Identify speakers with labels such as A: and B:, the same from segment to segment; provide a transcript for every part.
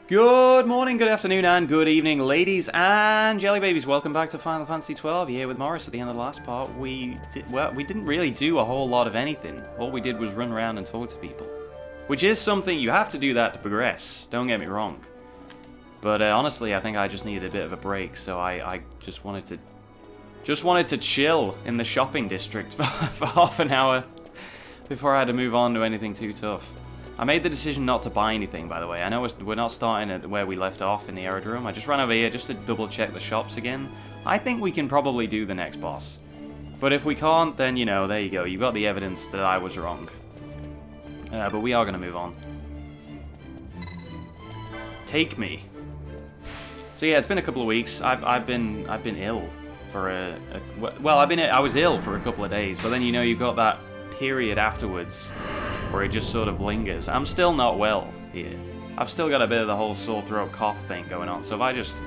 A: Good morning, good afternoon, and good evening, ladies and jelly babies. Welcome back to Final Fantasy XII. Here with Morris. At the end of the last part, we didn't really do a whole lot of anything. All we did was run around and talk to people, which is something you have to do that to progress. Don't get me wrong. But honestly, I think I just needed a bit of a break, so I just wanted to chill in the shopping district for half an hour before I had to move on to anything too tough. I made the decision not to buy anything, by the way. I know we're not starting at where we left off in the aerodrome. I just ran over here just to double check the shops again. I think we can probably do the next boss. But if we can't, then, you know, there you go. You've got the evidence that I was wrong. But we are going to move on. Take me. So yeah, it's been a couple of weeks. I've been ill for I was ill for a couple of days, but then, you know, you've got that period afterwards where it just sort of lingers. I'm still not well here. I've still got a bit of the whole sore throat cough thing going on, so if I just,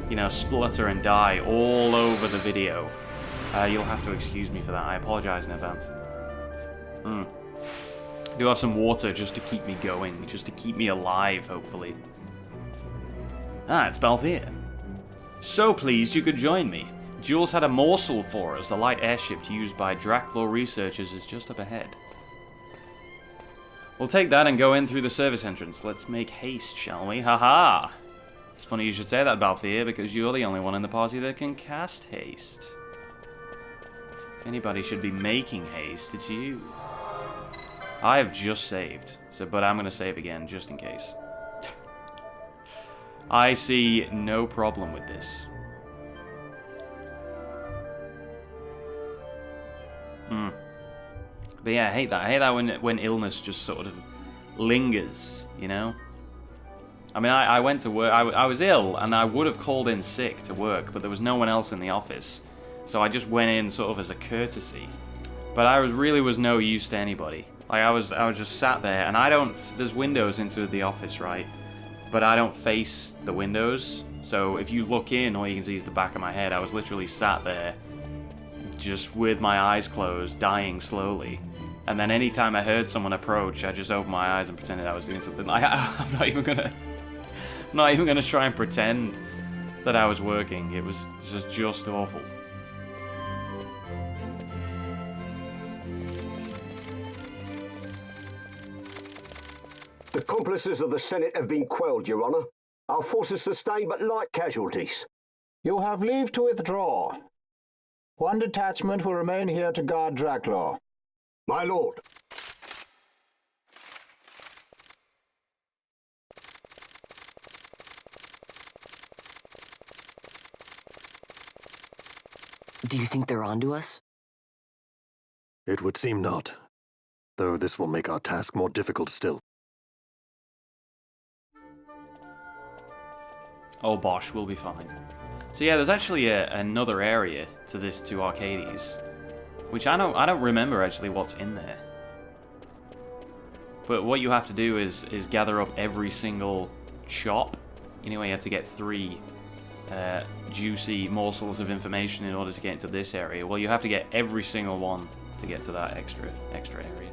A: you know, splutter and die all over the video, you'll have to excuse me for that. I apologize in advance. I do have some water just to keep me going, just to keep me alive, hopefully. Ah, it's Balthier. So pleased you could join me. Jules had a morsel for us. The light airship used by Draklor researchers is just up ahead. We'll take that and go in through the service entrance. Let's make haste, shall we? Haha! It's funny you should say that, Balthier, because you're the only one in the party that can cast haste. If anybody should be making haste, it's you. I have just saved, but I'm going to save again, just in case. I see no problem with this. But yeah, I hate that. I hate that when illness just sort of lingers, you know? I mean, I went to work, I was ill, and I would have called in sick to work, but there was no one else in the office. So I just went in sort of as a courtesy. But I really was no use to anybody. Like, I was just sat there, and there's windows into the office, right? But I don't face the windows. So if you look in, all you can see is the back of my head. I was literally sat there, just with my eyes closed, dying slowly. And then anytime I heard someone approach, I just opened my eyes and pretended I was doing something. I'm not even gonna try and pretend that I was working. It was just awful.
B: The accomplices of the Senate have been quelled, Your Honor. Our forces sustained but light casualties.
C: You have leave to withdraw. One detachment will remain here to guard Draklor.
B: My lord.
D: Do you think they're onto us?
E: It would seem not, though this will make our task more difficult still.
A: Oh bosh, we'll be fine. So yeah, there's actually another area to this to Arcades, which I don't remember actually what's in there. But what you have to do is gather up every single shop. Anyway, you have to get 3 juicy morsels of information in order to get into this area. Well, you have to get every single one to get to that extra area.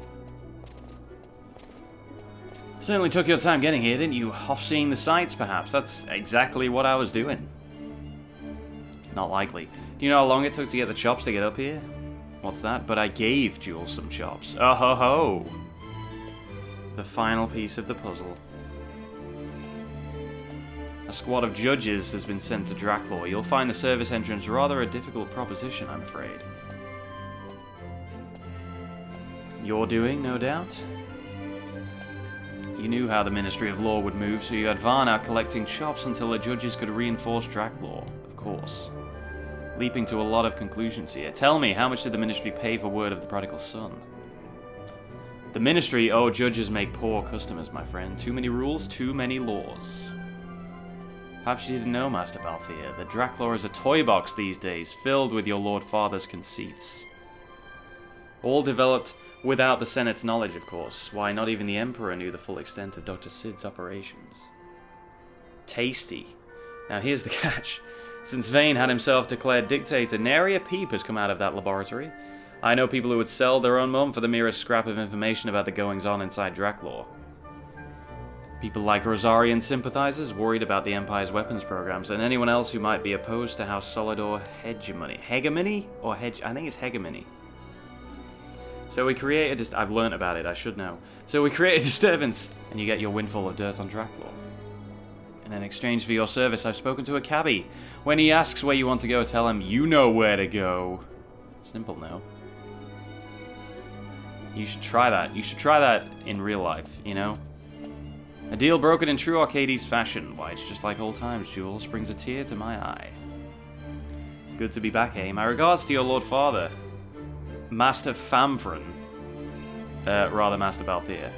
A: Certainly took your time getting here, didn't you? Off seeing the sights, perhaps? That's exactly what I was doing. Not likely. Do you know how long it took to get the chops to get up here? What's that? But I gave Jules some chops. Oh ho ho! The final piece of the puzzle. A squad of judges has been sent to Draklor. You'll find the service entrance rather a difficult proposition, I'm afraid. Your doing, no doubt? You knew how the Ministry of Law would move, so you had Varn out collecting chops until the judges could reinforce Draklor, of course. Leaping to a lot of conclusions here. Tell me, how much did the Ministry pay for word of the prodigal son? The Ministry, oh, judges make poor customers, my friend. Too many rules, too many laws. Perhaps you didn't know, Master Balthier, that Draklor is a toy box these days, filled with your Lord Father's conceits. All developed without the Senate's knowledge, of course. Why, not even the Emperor knew the full extent of Dr. Sid's operations. Tasty. Now here's the catch. Since Vane had himself declared dictator, nary a peep has come out of that laboratory. I know people who would sell their own mum for the merest scrap of information about the goings-on inside Draklor. People like Rosarian sympathizers worried about the Empire's weapons programs, and anyone else who might be opposed to House Solidor hegemony. Hegemony? Or I think it's hegemony. So we create a I've learnt about it, I should know. So we create a disturbance, and you get your windfall of dirt on Draklor. And in exchange for your service, I've spoken to a cabbie. When he asks where you want to go, tell him you know where to go. Simple, no? You should try that. You should try that in real life, you know? A deal brokered in true Arcades fashion. Why, it's just like old times, Jules. Brings a tear to my eye. Good to be back, eh? My regards to your Lord Father. Master Famfron. Rather, Master Balthier.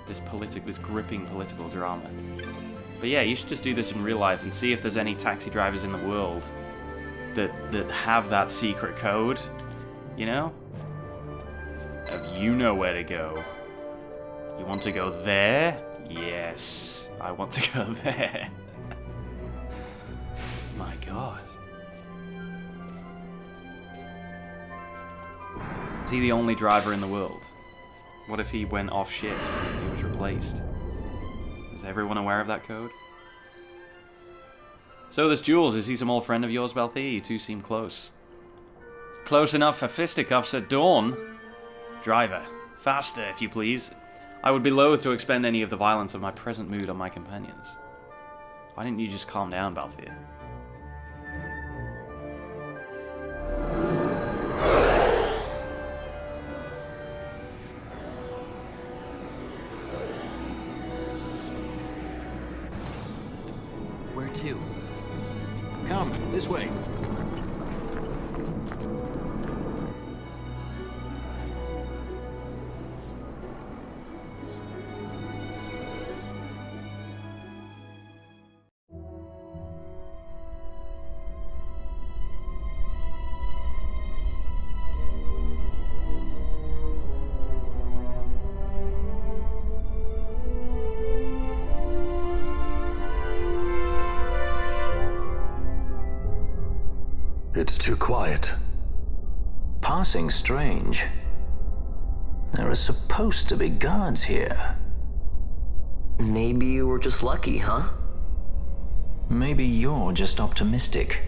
A: This gripping political drama. But yeah, you should just do this in real life and see if there's any taxi drivers in the world that have that secret code, you know? Of you know where to go. You want to go there? Yes, I want to go there. My god. Is he the only driver in the world? What if he went off shift and he was replaced? Is everyone aware of that code? So this Jules, is he some old friend of yours, Balthier? You two seem close. Close enough for fisticuffs at dawn. Driver, faster, if you please. I would be loath to expend any of the violence of my present mood on my companions. Why didn't you just calm down, Balthier?
D: Where to?
C: Come, this way.
E: It's too quiet.
C: Passing strange. There are supposed to be guards here.
D: Maybe you were just lucky, huh?
C: Maybe you're just optimistic.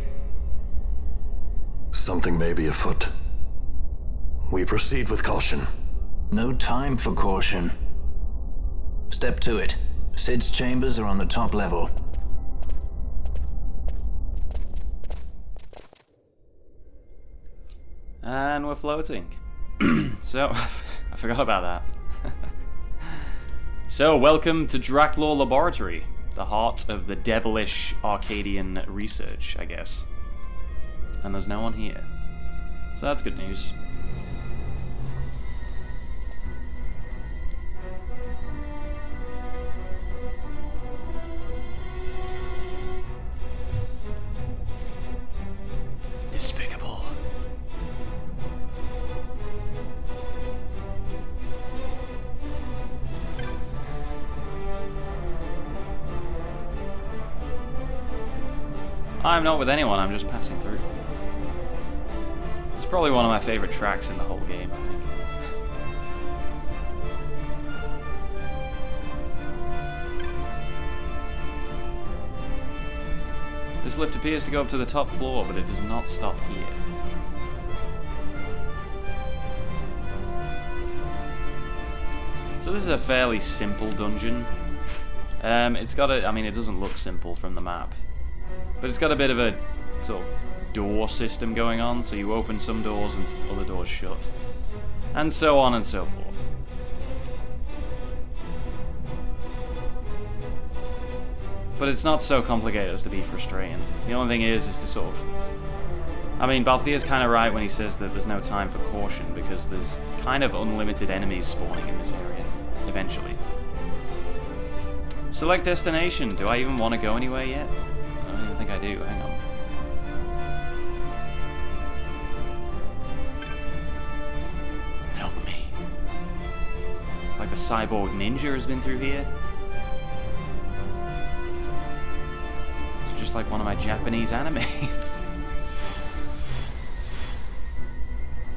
E: Something may be afoot. We proceed with caution.
C: No time for caution. Step to it. Sid's chambers are on the top level.
A: And we're floating. So, I forgot about that. So, welcome to Draklor Laboratory, the heart of the devilish Arcadian research, I guess. And there's no one here. So that's good news. Despicable. I'm not with anyone, I'm just passing through. It's probably one of my favorite tracks in the whole game, I think. This lift appears to go up to the top floor, but it does not stop here. So this is a fairly simple dungeon. It's got a, I mean, it doesn't look simple from the map. But it's got a bit of a sort of door system going on, so you open some doors and other doors shut. And so on and so forth. But it's not so complicated as to be frustrating. The only thing is to sort of... I mean, Balthier's kind of right when he says that there's no time for caution, because there's kind of unlimited enemies spawning in this area, eventually. Select destination. Do I even want to go anywhere yet? I don't even think I do. Hang on. Help me. It's like a cyborg ninja has been through here. It's just like one of my Japanese animes.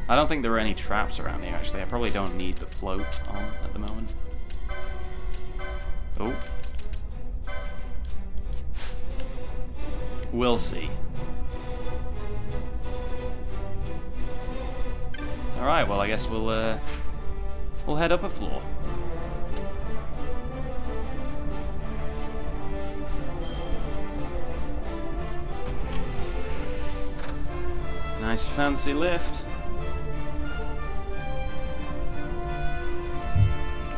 A: I don't think there are any traps around here, actually. I probably don't need the float on at the moment. Oh. We'll see. Alright, well I guess we'll head up a floor. Nice fancy lift.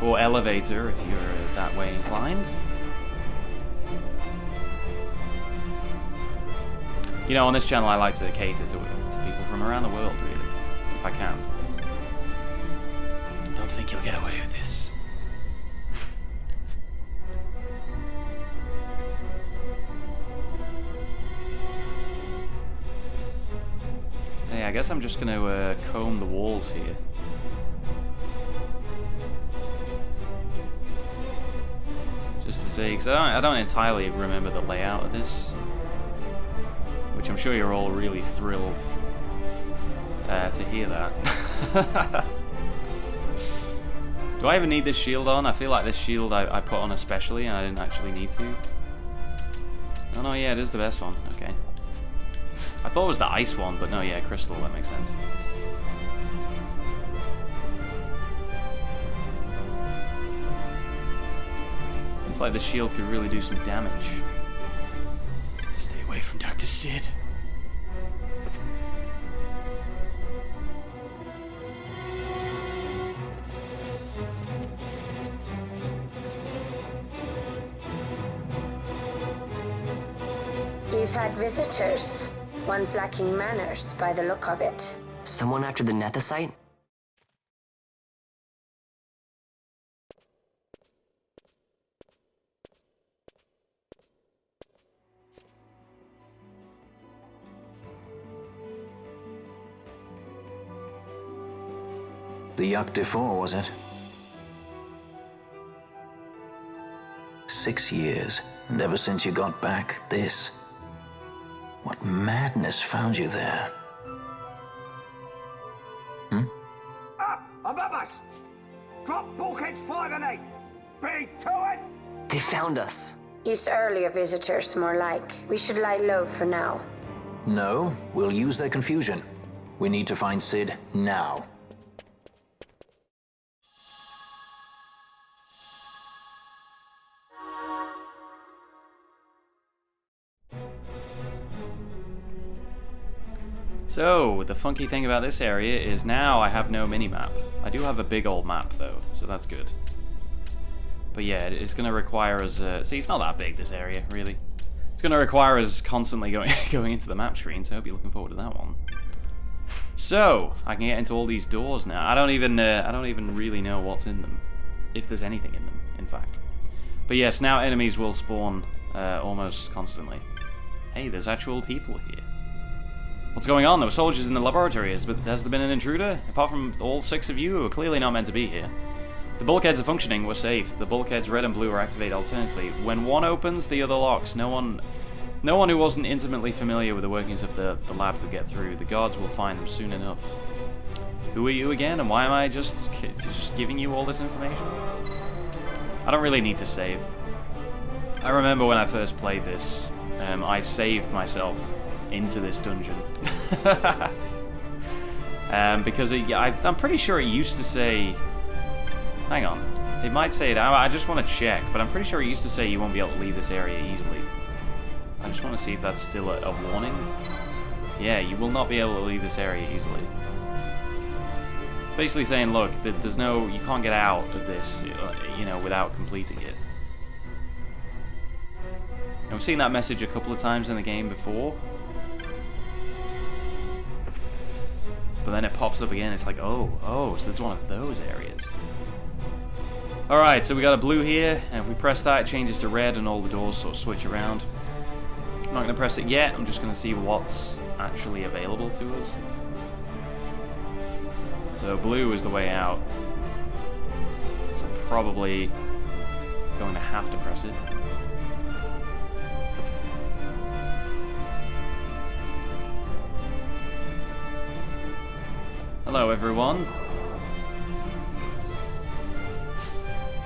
A: Or elevator if you're that way inclined. You know, on this channel I like to cater to people from around the world, really, if I can. Don't think you'll get away with this. Hey, I guess I'm just gonna comb the walls here. Just to see, because I don't entirely remember the layout of this. Which I'm sure you're all really thrilled to hear that. Do I even need this shield on? I feel like this shield I put on especially and I didn't actually need to. Oh no, yeah, it is the best one. Okay. I thought it was the ice one, but no, yeah, crystal, that makes sense. Seems like the shield could really do some damage. Stay away from Dr. Sid.
F: He's had visitors. One's lacking manners by the look of it.
D: Someone after the Nethicite?
C: The XII, was it? 6 years, and ever since you got back, this. What madness found you there?
B: Up above us! Drop bulkheads 5 and 8! Be to it!
D: They found us.
F: He's earlier visitors, more like. We should lie low for now.
C: No, we'll use their confusion. We need to find Sid now.
A: So, the funky thing about this area is now I have no mini-map. I do have a big old map though, so that's good. But yeah, it's going to require us... see, it's not that big, this area, really. It's going to require us constantly going into the map screen, so I hope you're looking forward to that one. So, I can get into all these doors now. I don't even really know what's in them. If there's anything in them, in fact. But yes, now enemies will spawn almost constantly. Hey, there's actual people here. What's going on? There were soldiers in the laboratory, but has there been an intruder? Apart from all 6 of you who are clearly not meant to be here. The bulkheads are functioning, we're safe. The bulkheads red and blue are activated alternately. When one opens, the other locks. No one who wasn't intimately familiar with the workings of the lab could get through. The guards will find them soon enough. Who are you again, and why am I just giving you all this information? I don't really need to save. I remember when I first played this, I saved myself into this dungeon. Because I'm pretty sure it used to say... Hang on. It might say it. I just want to check, but I'm pretty sure it used to say you won't be able to leave this area easily. I just want to see if that's still a warning. Yeah, you will not be able to leave this area easily. It's basically saying, look, there's no... You can't get out of this, you know, without completing it. And we've seen that message a couple of times in the game before. But then it pops up again, it's like, oh, so this is one of those areas. Alright, so we got a blue here, and if we press that, it changes to red, and all the doors sort of switch around. I'm not going to press it yet, I'm just going to see what's actually available to us. So blue is the way out. So I'm probably going to have to press it. Hello, everyone.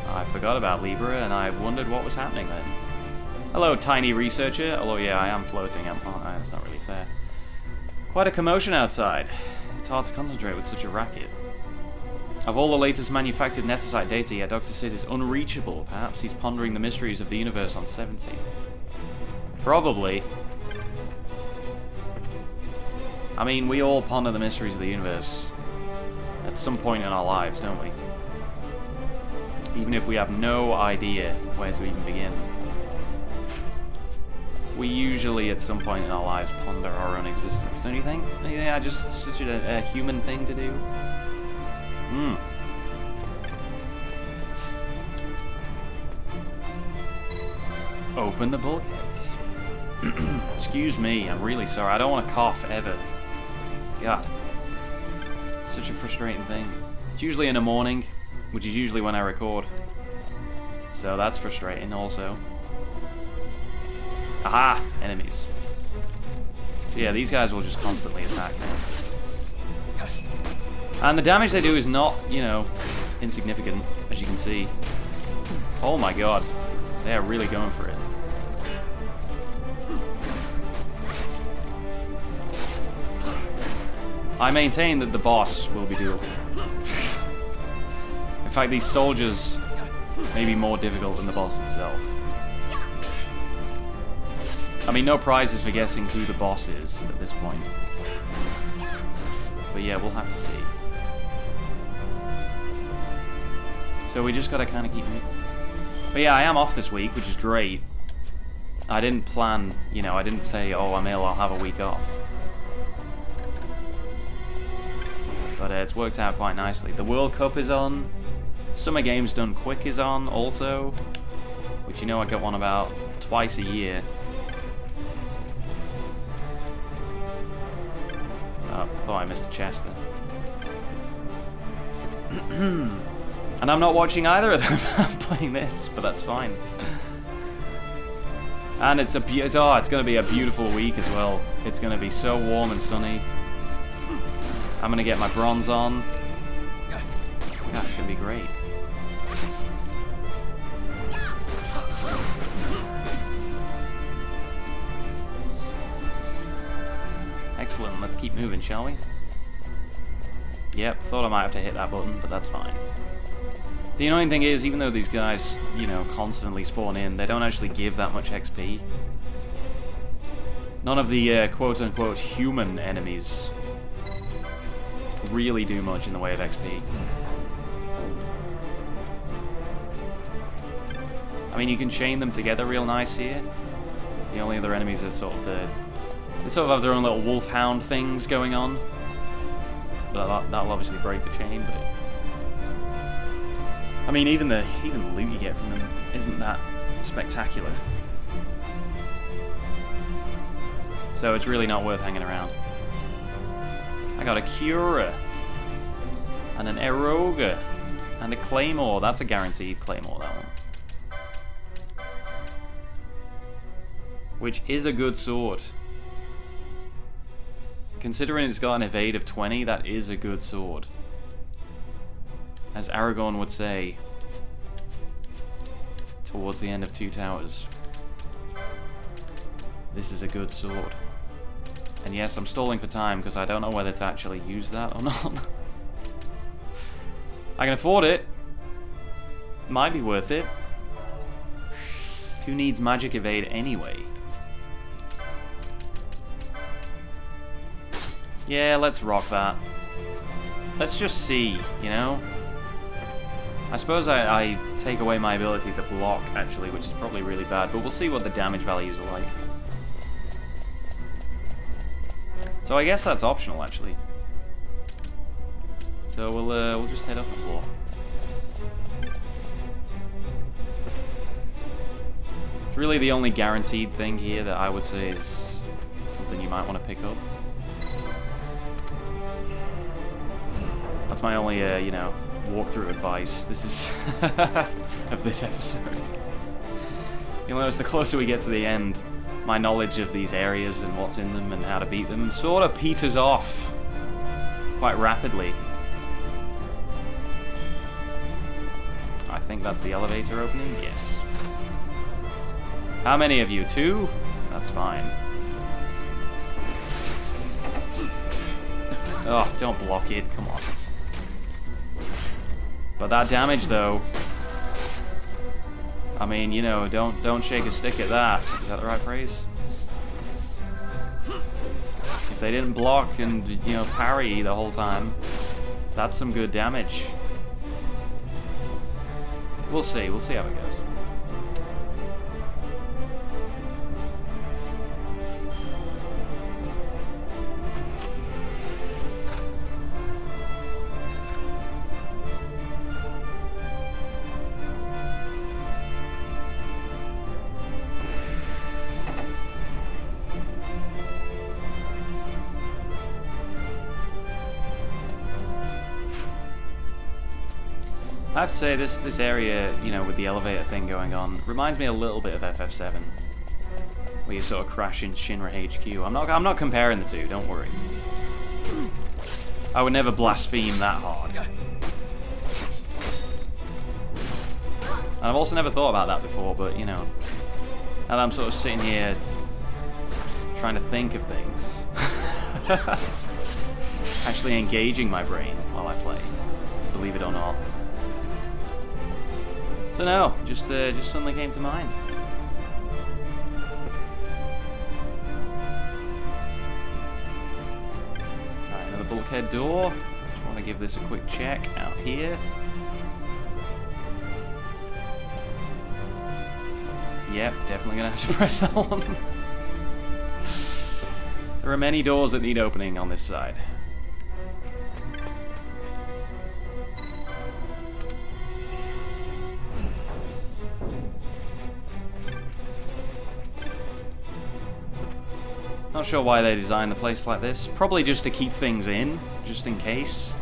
A: I forgot about Libra, and I wondered what was happening then. Hello, tiny researcher. Although, yeah, I am floating, aren't I? That's not really fair. Quite a commotion outside. It's hard to concentrate with such a racket. Of all the latest manufactured Nethicite data, yet Dr. Sid is unreachable. Perhaps he's pondering the mysteries of the universe on 17. Probably. I mean, we all ponder the mysteries of the universe at some point in our lives, don't we? Even if we have no idea where to even begin. We usually, at some point in our lives, ponder our own existence, don't you think? Yeah, just such a human thing to do. Hmm. Open the bulkheads. Excuse me, I'm really sorry. I don't want to cough ever. God. Such a frustrating thing. It's usually in the morning, which is usually when I record. So that's frustrating also. Aha! Enemies. So yeah, these guys will just constantly attack now. And the damage they do is not, you know, insignificant, as you can see. Oh my god. They are really going for it. I maintain that the boss will be doable. In fact, these soldiers may be more difficult than the boss itself. I mean, no prizes for guessing who the boss is at this point. But yeah, we'll have to see. So we just gotta kind of keep moving. But yeah, I am off this week, which is great. I didn't plan, you know, I didn't say, oh, I'm ill, I'll have a week off. But it's worked out quite nicely. The World Cup is on. Summer Games Done Quick is on also. Which you know I get one about twice a year. Oh, thought I missed a chest then. And I'm not watching either of them. I'm playing this, but that's fine. And it's going to be a beautiful week as well. It's going to be so warm and sunny. I'm going to get my bronze on. God, it's going to be great. Excellent, let's keep moving, shall we? Yep, thought I might have to hit that button, but that's fine. The annoying thing is, even though these guys, you know, constantly spawn in, they don't actually give that much XP. None of the quote-unquote human enemies really do much in the way of XP. I mean, you can chain them together real nice here. The only other enemies are sort of they sort of have their own little wolfhound things going on. But that'll obviously break the chain, but... I mean, even the loot you get from them isn't that spectacular. So it's really not worth hanging around. I got a Cura, and an Eroga, and a Claymore. That's a guaranteed Claymore, that one. Which is a good sword. Considering it's got an evade of 20, that is a good sword. As Aragorn would say, towards the end of Two Towers. This is a good sword. And yes, I'm stalling for time because I don't know whether to actually use that or not. I can afford it. Might be worth it. Who needs magic evade anyway? Yeah, let's rock that. Let's just see, you know? I suppose I take away my ability to block, actually, which is probably really bad, but we'll see what the damage values are like. So I guess that's optional, actually. So we'll just head up the floor. It's really the only guaranteed thing here that I would say is something you might want to pick up. That's my only, you know, walkthrough advice. This is of this episode. You'll notice the closer we get to the end, my knowledge of these areas and what's in them and how to beat them sort of peters off quite rapidly. I think that's the elevator opening. Yes. How many of you? 2? That's fine. Oh, don't block it. Come on. But that damage, though. I mean, you know, don't shake a stick at that. Is that the right phrase? If they didn't block and, you know, parry the whole time, that's some good damage. We'll see. We'll see how it goes. I have to say, this area, you know, with the elevator thing going on, reminds me a little bit of FF7, where you sort of crash in Shinra HQ. I'm not comparing the two. Don't worry. I would never blaspheme that hard. And I've also never thought about that before, but you know, now that I'm sort of sitting here trying to think of things, actually engaging my brain while I play, believe it or not. So no, just suddenly came to mind. Alright, another bulkhead door. Just want to give this a quick check out here. Yep, definitely gonna have to press that one. There are many doors that need opening on this side. Not sure why they designed the place like this. Probably just to keep things in, just in case.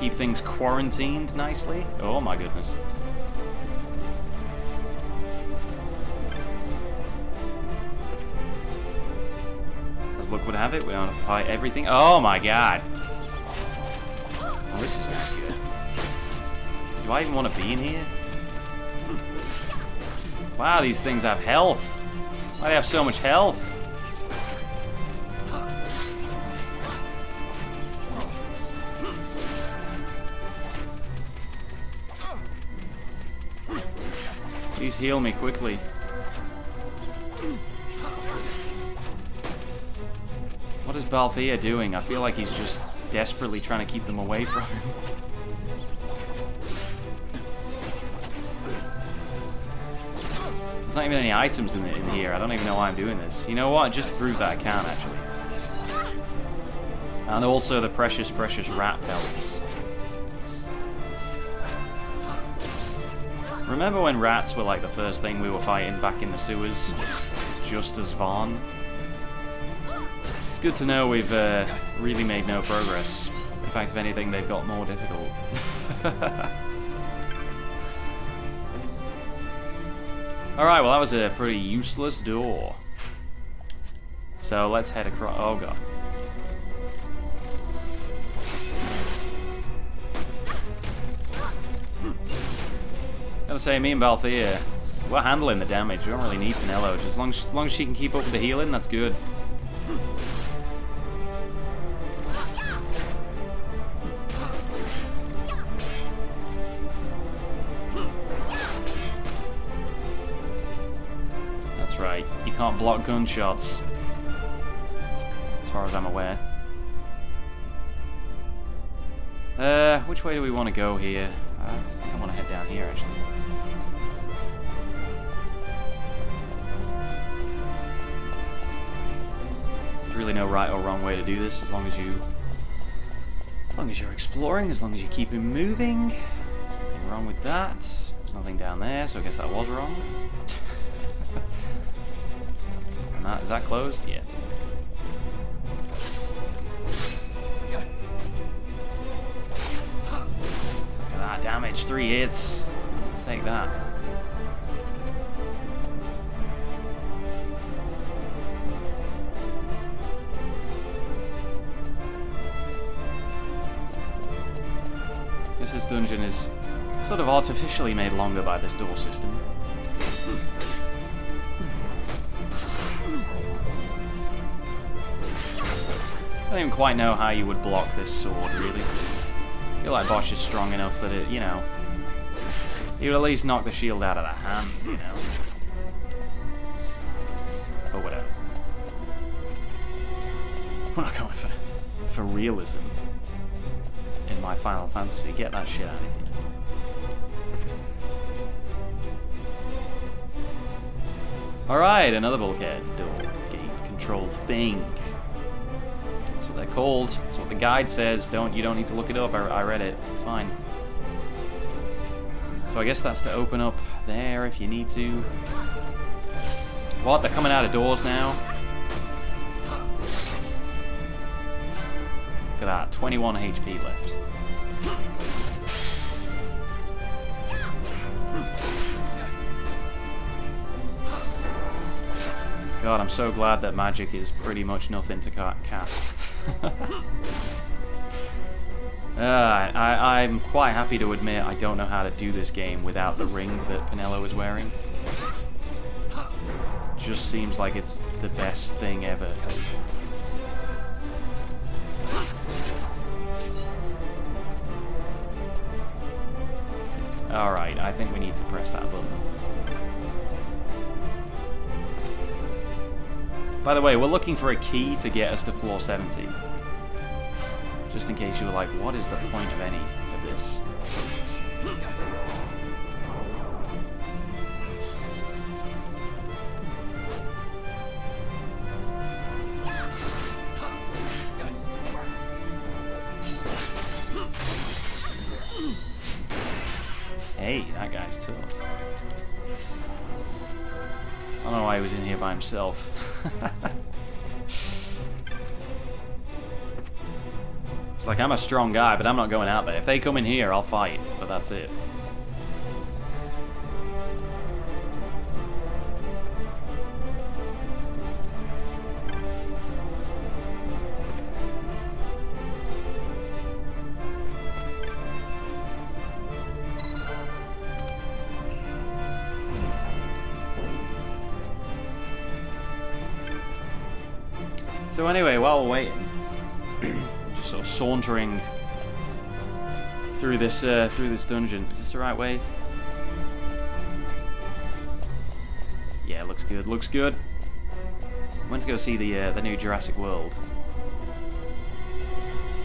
A: Keep things quarantined nicely. Oh my goodness. As luck would have it, we don't have to fight everything. Oh my god. Oh, this is not good. Do I even want to be in here? Wow, these things have health. Why do they have so much health? Please heal me quickly. What is Balthea doing? I feel like he's just desperately trying to keep them away from him. There's not even any items in here. I don't even know why I'm doing this. You know what? Just to prove that I can, actually. And also the precious, precious rat pellets. Remember when rats were like the first thing we were fighting back in the sewers? Just as Vaughn? It's good to know we've really made no progress. In fact, if anything, they've got more difficult. Alright, well that was a pretty useless door. So let's head across. Oh god. Gotta say, me and Balthea, we're handling the damage. We don't really need Pinello. Just as long as she can keep up with the healing, that's good. That's right. You can't block gunshots, as far as I'm aware. Which way do we want to go here? I think I want to head down here, actually. There's really no right or wrong way to do this, as long as you're exploring, as long as you keep it moving. Nothing wrong with that. There's nothing down there, so I guess that was wrong. And is that closed? Yeah. Look at that damage, 3 hits. Take that. this dungeon is sort of artificially made longer by this door system. I don't even quite know how you would block this sword, really. I feel like Bosch is strong enough that it, you know, he would at least knock the shield out of the hand, you know. Or whatever. We're not going for realism in my Final Fantasy. Get that shit out of here. Alright, another bulkhead door. Gate control thing. That's what they're called. That's what the guide says. You don't need to look it up. I read it. It's fine. So I guess that's to open up there if you need to. What? They're coming out of doors now? Look at that. 21 HP left. God, I'm so glad that magic is pretty much nothing to cast. I'm quite happy to admit I don't know how to do this game without the ring that Pinello is wearing. Just seems like it's the best thing ever. Alright, I think we need to press that button. By the way, we're looking for a key to get us to floor 70. Just in case you were like, what is the point of any of this? Hey, that guy's tough. I don't know why he was in here by himself. It's like, I'm a strong guy, but I'm not going out there. If they come in here, I'll fight, but that's it. So anyway, while we're waiting, just sort of sauntering through this dungeon. Is this the right way? Yeah, looks good. Looks good. Went to go see the new Jurassic World.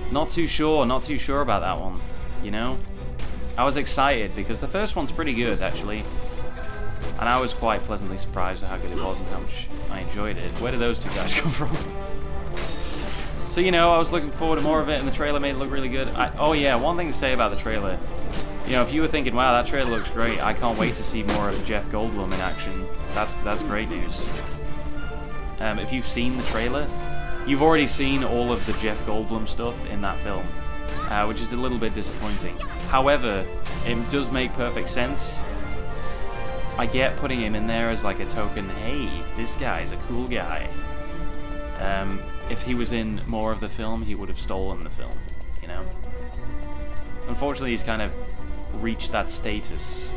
A: Not too sure about that one. You know, I was excited because the first one's pretty good actually, and I was quite pleasantly surprised at how good it was and how much I enjoyed it. Where did those two guys come from? So, you know, I was looking forward to more of it, and the trailer made it look really good. Oh yeah, one thing to say about the trailer. You know, if you were thinking, wow, that trailer looks great, I can't wait to see more of Jeff Goldblum in action, that's great news. If you've seen the trailer, you've already seen all of the Jeff Goldblum stuff in that film, which is a little bit disappointing. However, it does make perfect sense. I get putting him in there as like a token, hey, this guy's a cool guy. If he was in more of the film, he would have stolen the film, you know? Unfortunately, he's kind of reached that status.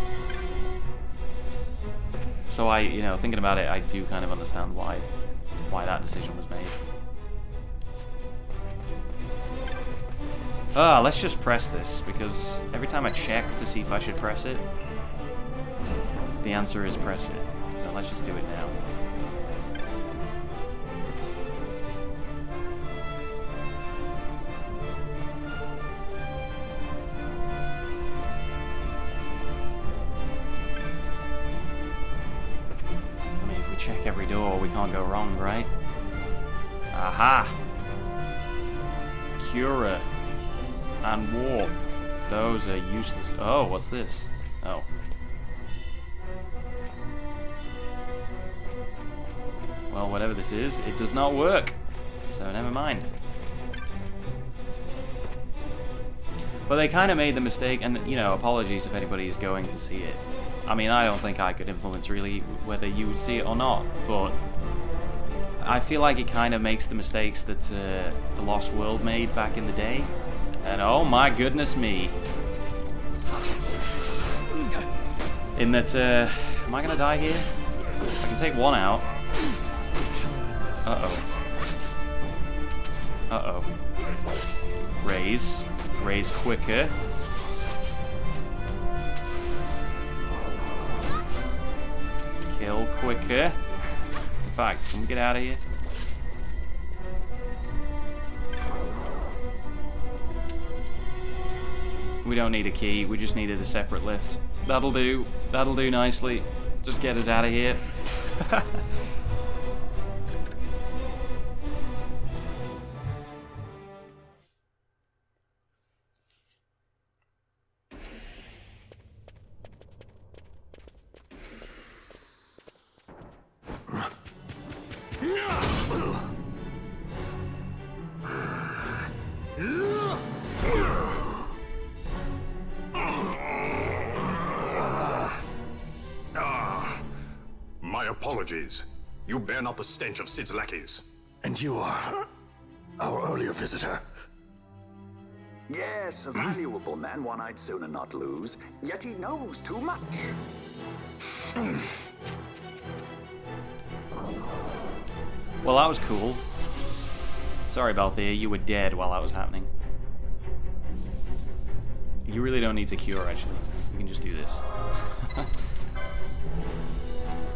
A: So you know, thinking about it, I do kind of understand why that decision was made. Let's just press this, because every time I check to see if I should press it, the answer is press it. So let's just do it now. Check every door, we can't go wrong, right? Aha! Cura and warp. Those are useless. Oh, what's this? Oh. Well, whatever this is, it does not work. So never mind. But they kind of made the mistake, and, you know, apologies if anybody is going to see it. I mean, I don't think I could influence really whether you would see it or not, but I feel like it kind of makes the mistakes that The Lost World made back in the day. And oh my goodness me, In that, am I gonna die here? I can take one out. Uh-oh. Uh-oh. Raise. Raise quicker. Kill quicker. In fact, can we get out of here? We don't need a key, we just needed a separate lift. That'll do. That'll do nicely. Just get us out of here.
G: My apologies. You bear not the stench of Sid's lackeys.
E: And you are our earlier visitor.
H: Yes, a valuable man, one I'd sooner not lose. Yet he knows too much.
A: Well, that was cool. Sorry, Balthier, you were dead while that was happening. You really don't need to cure, actually. You can just do this.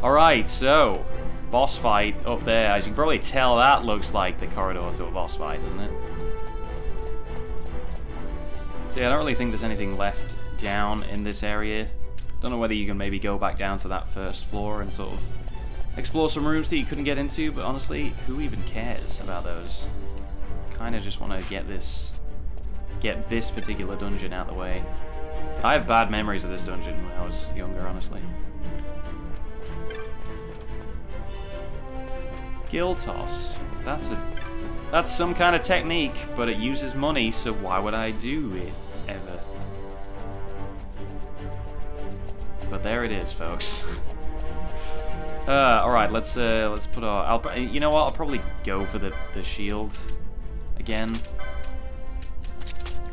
A: Alright, so, boss fight up there. As you can probably tell, that looks like the corridor to a boss fight, doesn't it? So yeah, I don't really think there's anything left down in this area. Don't know whether you can maybe go back down to that first floor and sort of explore some rooms that you couldn't get into, but honestly, who even cares about those? Kinda just want to get this particular dungeon out of the way. I have bad memories of this dungeon when I was younger, honestly. Gill toss. That's some kind of technique, but it uses money, so why would I do it ever? But there it is, folks. All right, let's put our. You know what? I'll probably go for the shield again,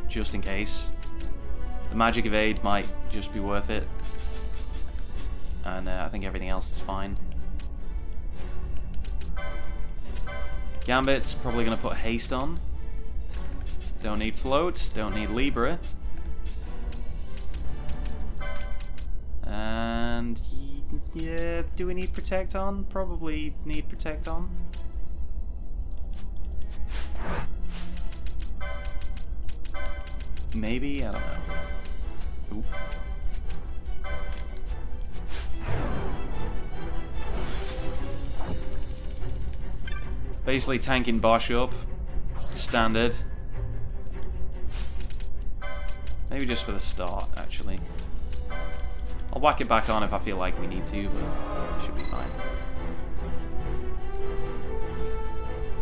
A: just in case. The magic evade might just be worth it, and I think everything else is fine. Gambit's probably going to put haste on. Don't need float, don't need Libra. And yeah, do we need protect on? Probably need protect on. Maybe, I don't know. Ooh. Basically tanking Bosch up. Standard. Maybe just for the start, actually. I'll whack it back on if I feel like we need to, but it should be fine.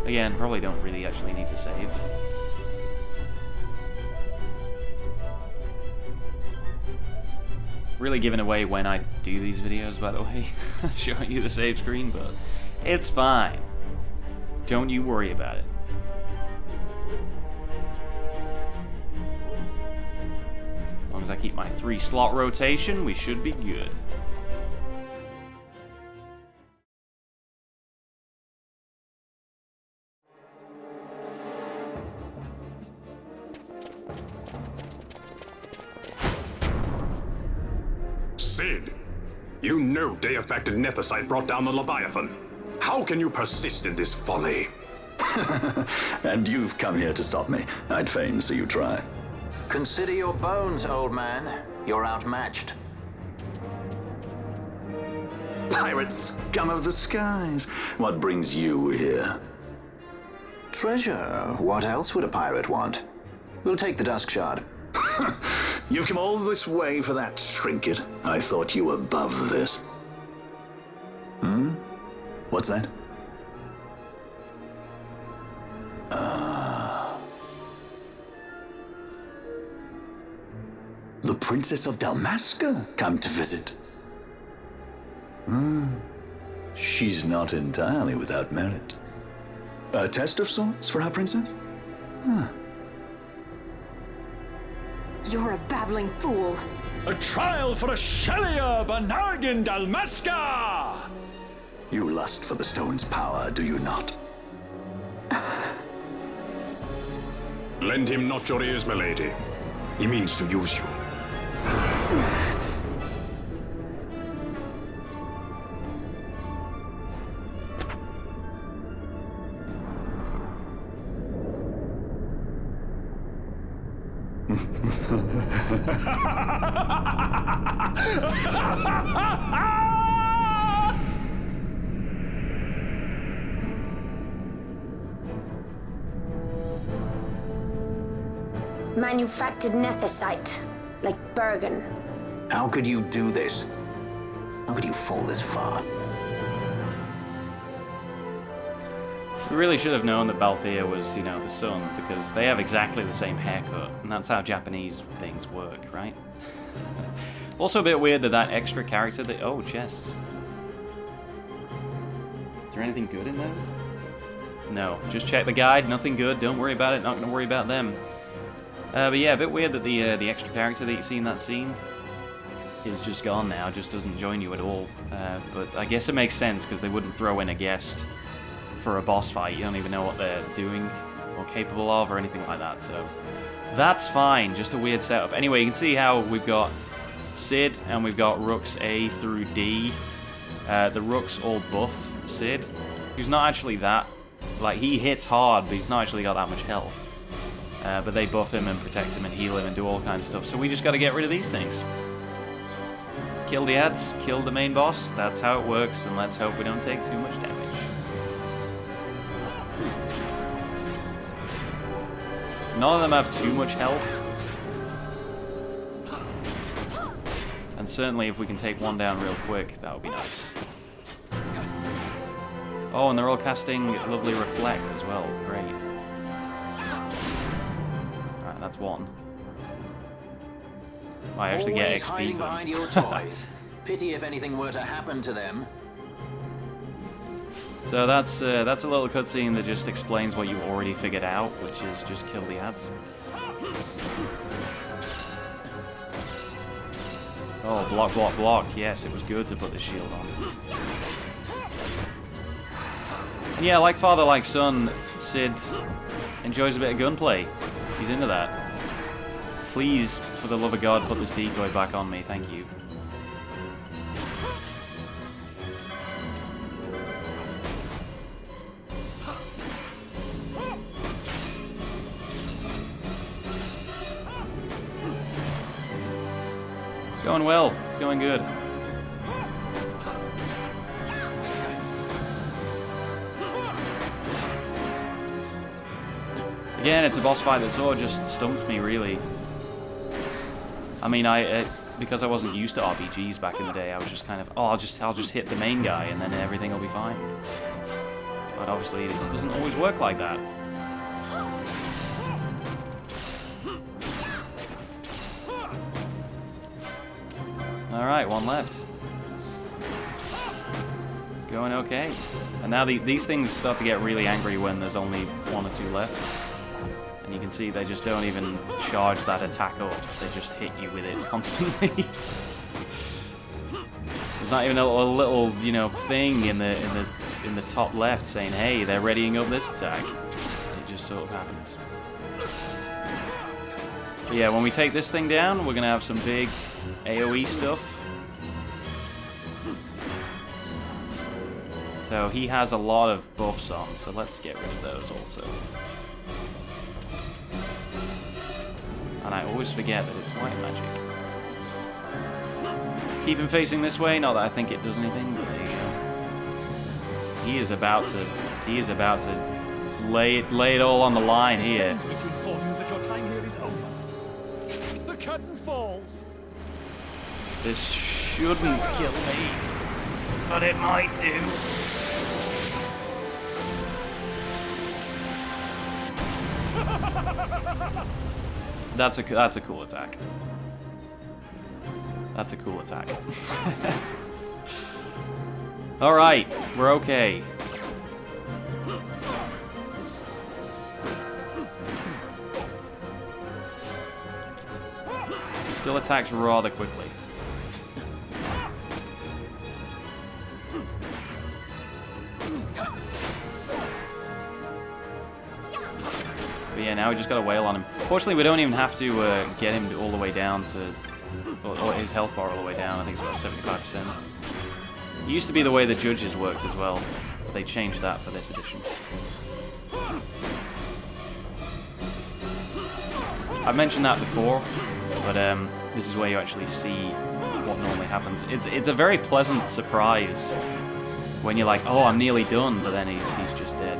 A: Again, probably don't really actually need to save. Really giving away when I do these videos, by the way. Showing you the save screen, but it's fine. Don't you worry about it. As long as I keep my 3-slot rotation, we should be good.
G: Sid, you know Deifacted Nethicite brought down the Leviathan. How can you persist in this folly?
H: And you've come here to stop me. I'd fain see you try.
C: Consider your bones, old man. You're outmatched.
H: Pirate scum of the skies. What brings you here?
C: Treasure. What else would a pirate want? We'll take the Dusk Shard.
H: You've come all this way for that trinket. I thought you were above this. What's that? The Princess of Dalmasca come to visit. She's not entirely without merit. A test of sorts for our princess?
I: You're a babbling fool.
H: A trial for a Shelia Banargin Dalmasca! You lust for the stone's power, do you not?
G: Lend him not your ears, milady. He means to use you.
F: Manufactured nethicite, like Bergen.
C: How could you do this? How could you fall this far?
A: We really should have known that Balthier was, you know, the son, because they have exactly the same haircut, and that's how Japanese things work, right? Also a bit weird that that extra character that... Oh, chests. Is there anything good in those? No. Just check the guide, nothing good, don't worry about it, not gonna worry about them. But yeah, a bit weird that the extra character that you see in that scene is just gone now, just doesn't join you at all. But I guess it makes sense, because they wouldn't throw in a guest for a boss fight. You don't even know what they're doing or capable of or anything like that, so that's fine. Just a weird setup. Anyway, you can see how we've got Cid and we've got Rooks A through D. The Rooks all buff Cid, who's not actually that, like, he hits hard, but he's not actually got that much health. But they buff him and protect him and heal him and do all kinds of stuff, so we just got to get rid of these things. Kill the ads, kill the main boss, that's how it works, and let's hope we don't take too much damage. None of them have too much health. And certainly if we can take one down real quick, that would be nice. Oh, and they're all casting lovely Reflect as well. Great. Alright, that's one. I actually get
C: Always
A: XP
C: hiding
A: for them.
C: behind your toys. Pity if anything were to happen to them.
A: So that's a little cutscene that just explains what you already figured out, which is just kill the ads. Oh, block, block, block. Yes, it was good to put the shield on. And yeah, like father, like son, Cid enjoys a bit of gunplay. He's into that. Please, for the love of God, put this decoy back on me. Thank you. It's going well. It's going good. Again, it's a boss fight that sort of just stumped me, really. I mean, because I wasn't used to RPGs back in the day, I was just kind of, oh, I'll just hit the main guy and then everything will be fine. But obviously, it doesn't always work like that. Alright, one left. It's going okay. And now these things start to get really angry when there's only one or two left. And you can see they just don't even charge that attack up. They just hit you with it constantly. There's not even a little, you know, thing in the top left saying, hey, they're readying up this attack. It just sort of happens. But yeah, when we take this thing down, we're gonna have some big AoE stuff. So he has a lot of buffs on, so let's get rid of those also. And I always forget that it's white magic. Keep him facing this way, not that I think it does anything, but there you go. He is about to lay it all on the line here.
I: To inform you that your time here is over. The curtain falls.
A: This shouldn't kill me, but it might do. That's a cool attack. That's a cool attack. All right, we're okay. still attacks rather quickly. But yeah, now we just got a wail on him. Fortunately, we don't even have to get him all the way down to... Or his health bar all the way down. I think it's about 75%. It used to be the way the judges worked as well, but they changed that for this edition. I've mentioned that before, but this is where you actually see what normally happens. It's a very pleasant surprise when you're like, oh, I'm nearly done, but then he's just dead.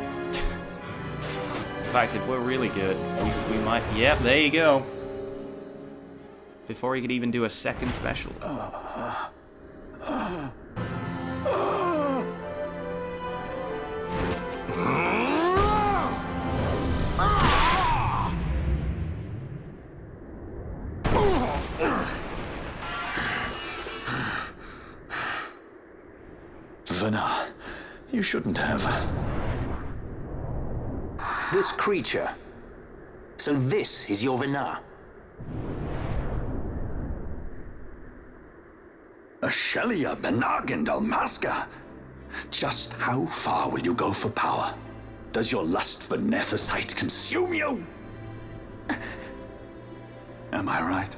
A: In fact, if we're really good, we might... Yep, there you go. Before he could even do a second special.
H: Vana, you shouldn't have.
C: This creature. So this is your Vana?
H: A Shelia Benargan Dalmasca. Just how far will you go for power? Does your lust for Nethicite consume you? Am I right?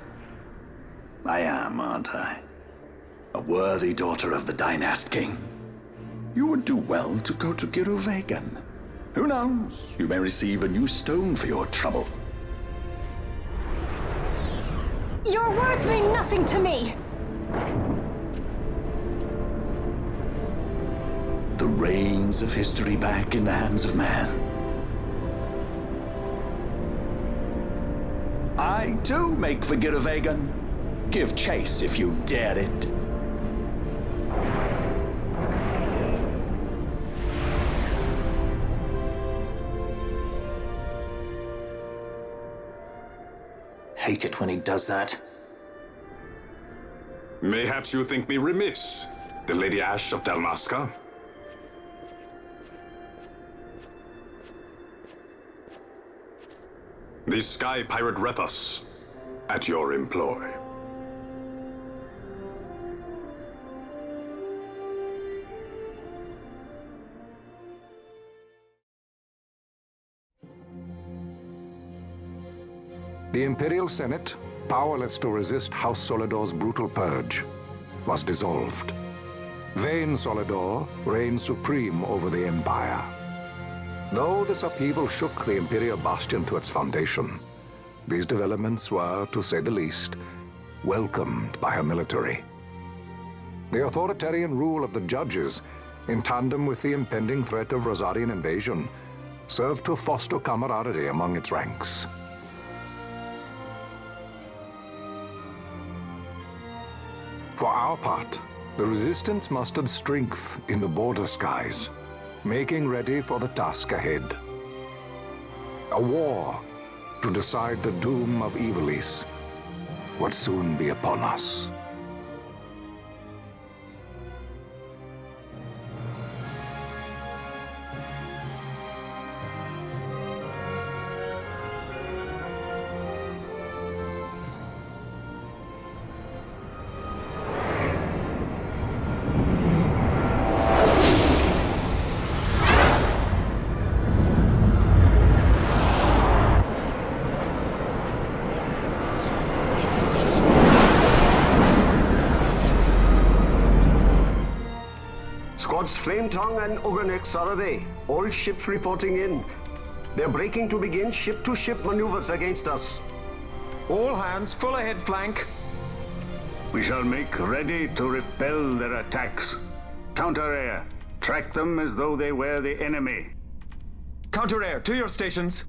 H: I am, aren't I? A worthy daughter of the Dynast King. You would do well to go to Girovegan. Who knows? You may receive a new stone for your trouble.
F: Your words mean nothing to me!
H: The reins of history back in the hands of man. I too make for Girovegan. Give chase if you dare it.
C: Hate it when he does that.
G: Mayhaps you think me remiss, the Lady Ash of Dalmasca? The Sky Pirate Rethus, at your employ.
J: The Imperial Senate, powerless to resist House Solidor's brutal purge, was dissolved. Vayne Solidor reigned supreme over the Empire. Though this upheaval shook the Imperial Bastion to its foundation, these developments were, to say the least, welcomed by her military. The authoritarian rule of the judges, in tandem with the impending threat of Rosarian invasion, served to foster camaraderie among its ranks. For our part, the Resistance mustered strength in the border skies, making ready for the task ahead. A war to decide the doom of Ivalice would soon be upon us.
B: Squads Flametongue and Ogrenex are away. All ships reporting in. They're breaking to begin ship-to-ship maneuvers against us.
K: All hands, full ahead flank.
L: We shall make ready to repel their attacks. Counter-air. Track them as though they were the enemy.
K: Counter-air, to your stations.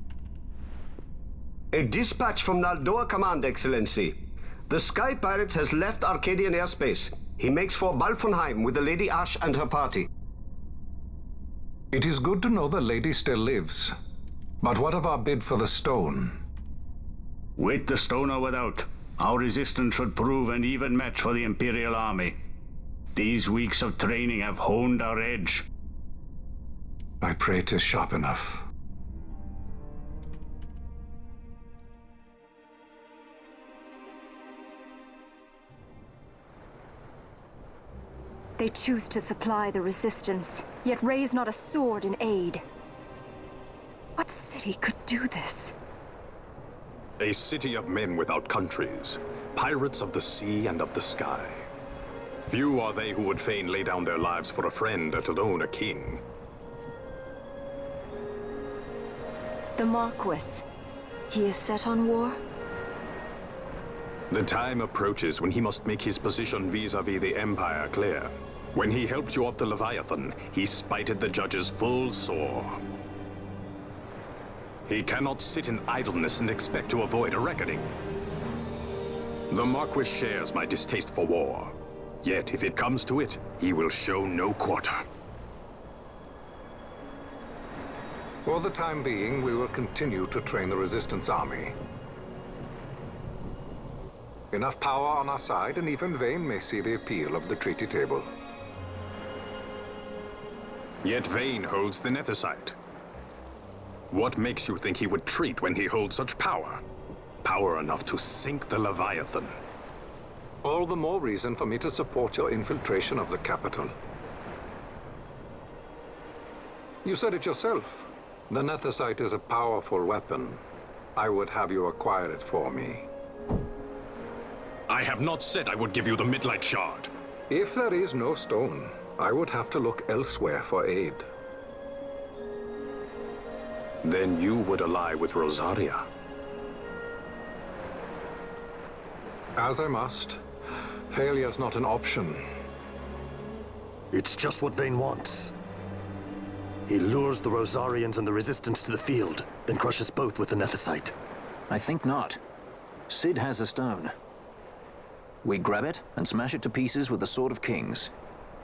B: A dispatch from Naldor Command, Excellency. The Sky Pirate has left Arcadian airspace. He makes for Balfonheim with the Lady Ash and her party.
J: It is good to know the lady still lives. But what of our bid for the stone?
L: Wait the stone or without. Our resistance should prove an even match for the Imperial Army. These weeks of training have honed our edge.
J: I pray 'tis sharp enough.
M: They choose to supply the resistance, yet raise not a sword in aid. What city could do this?
G: A city of men without countries, pirates of the sea and of the sky. Few are they who would fain lay down their lives for a friend, let alone a king.
M: The Marquis. He is set on war?
G: The time approaches when he must make his position vis-à-vis the Empire clear. When he helped you off the Leviathan, he spited the judges full sore. He cannot sit in idleness and expect to avoid a reckoning. The Marquis shares my distaste for war. Yet, if it comes to it, he will show no quarter.
J: For the time being, we will continue to train the Resistance Army. Enough power on our side, and even Vane may see the appeal of the treaty table.
G: Yet Vane holds the Nethicite. What makes you think he would treat when he holds such power? Power enough to sink the Leviathan.
J: All the more reason for me to support your infiltration of the capital. You said it yourself. The Nethicite is a powerful weapon. I would have you acquire it for me.
G: I have not said I would give you the Midlight Shard.
J: If there is no stone, I would have to look elsewhere for aid.
G: Then you would ally with Rosaria.
J: As I must. Failure's not an option.
E: It's just what Vane wants. He lures the Rosarians and the Resistance to the field, then crushes both with the Nethicite.
C: I think not. Cid has a stone. We grab it and smash it to pieces with the Sword of Kings.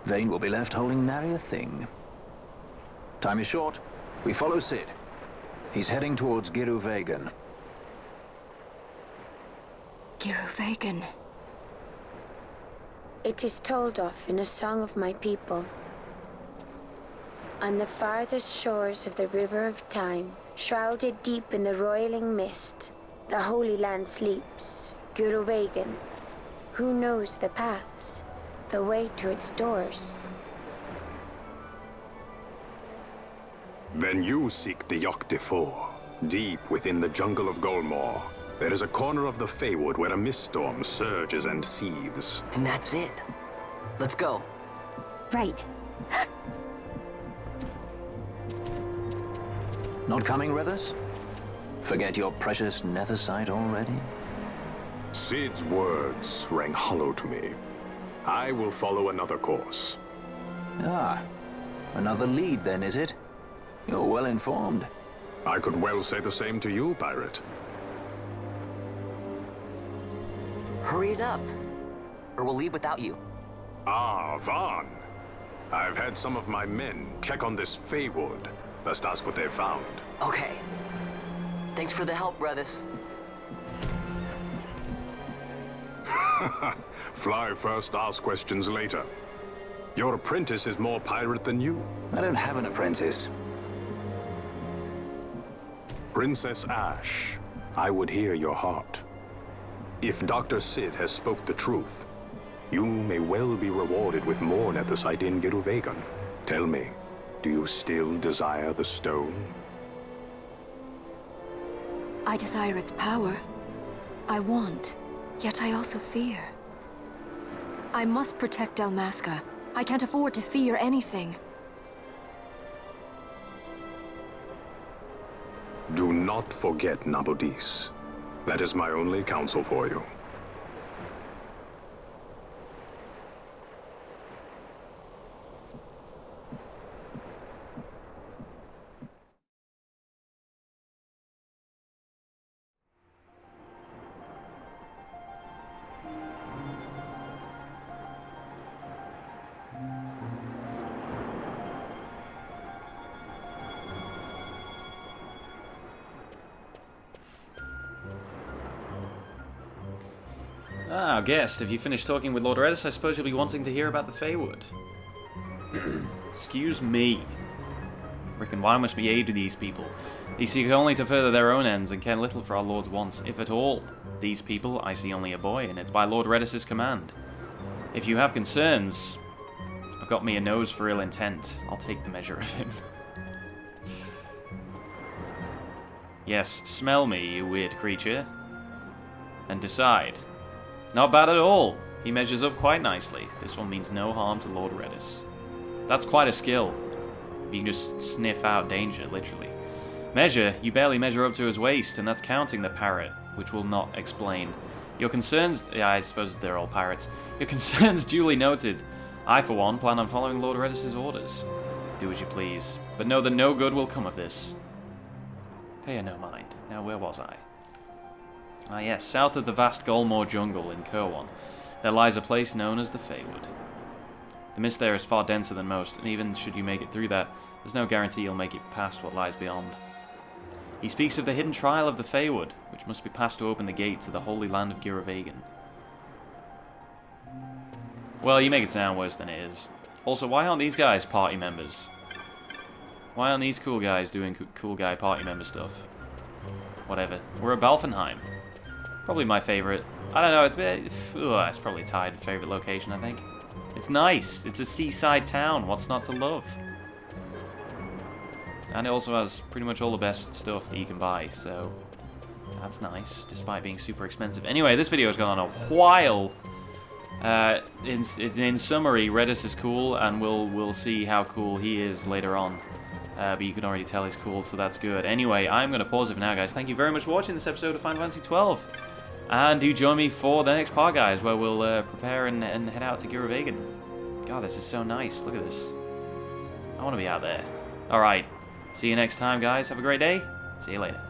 C: Vane will be left holding nary a thing. Time is short. We follow Cid. He's heading towards Giruvegan.
M: Giruvegan.
F: It is told of in a song of my people. On the farthest shores of the river of time, shrouded deep in the roiling mist, the Holy Land sleeps, Giruvegan. Who knows the paths, the way to its doors?
G: Then you seek the Yogg Defoe. Deep within the jungle of Golmore, there is a corner of the Feywood where a mist storm surges and seethes.
D: And that's it. Let's go.
M: Right.
C: Not coming with us? Forget your precious Nethicite already?
G: Cid's words rang hollow to me. I will follow another course.
C: Ah, another lead then, is it? You're well informed.
G: I could well say the same to you, pirate.
D: Hurry it up, or we'll leave without you.
G: Ah, Vaughn. I've had some of my men check on this Feywood. Best ask what they've found.
D: Okay. Thanks for the help, brothers.
G: Fly first, ask questions later. Your apprentice is more pirate than you.
C: I don't have an apprentice.
G: Princess Ash, I would hear your heart. If Dr. Cid has spoke the truth, you may well be rewarded with more Nethicite in Giruvegan. Tell me, do you still desire the stone?
M: I desire its power. I want, yet I also fear. I must protect Dalmasca. I can't afford to fear anything.
G: Do not forget Nabudis. That is my only counsel for you.
A: Ah, guest, have you finished talking with Lord Redis? I suppose you'll be wanting to hear about the Feywood. Excuse me. Reckon why must we aid these people? They seek only to further their own ends and care little for our Lord's wants, if at all. These people, I see only a boy, and it's by Lord Redis' command. If you have concerns, I've got me a nose for ill intent. I'll take the measure of him. Yes, smell me, you weird creature. And decide. Not bad at all. He measures up quite nicely. This one means no harm to Lord Redis. That's quite a skill. You can just sniff out danger, literally. Measure? You barely measure up to his waist, and that's counting the parrot, which will not explain. Your concerns... Yeah, I suppose they're all parrots. Your concerns duly noted. I, for one, plan on following Lord Redis' orders. Do as you please. But know that no good will come of this. Pay her no mind. Now, where was I? Ah yes, south of the vast Golmore jungle in Kirwan, there lies a place known as the Feywood. The mist there is far denser than most, and even should you make it through that, there's no guarantee you'll make it past what lies beyond. He speaks of the hidden trial of the Feywood, which must be passed to open the gate to the holy land of Girovagan. Well, you make it sound worse than it is. Also, why aren't these guys party members? Why aren't these cool guys doing cool guy party member stuff? Whatever. We're at Balfenheim. Probably my favorite. I don't know, it's probably tied favorite location, I think. It's nice. It's a seaside town. What's not to love? And it also has pretty much all the best stuff that you can buy, so that's nice, despite being super expensive. Anyway, this video has gone on a while. In summary, Redis is cool, and we'll see how cool he is later on. But you can already tell he's cool, so that's good. Anyway, I'm going to pause it for now, guys. Thank you very much for watching this episode of Final Fantasy XII. And do join me for the next part, guys, where we'll prepare and head out to Girovagan. God, this is so nice. Look at this. I want to be out there. Alright. See you next time, guys. Have a great day. See you later.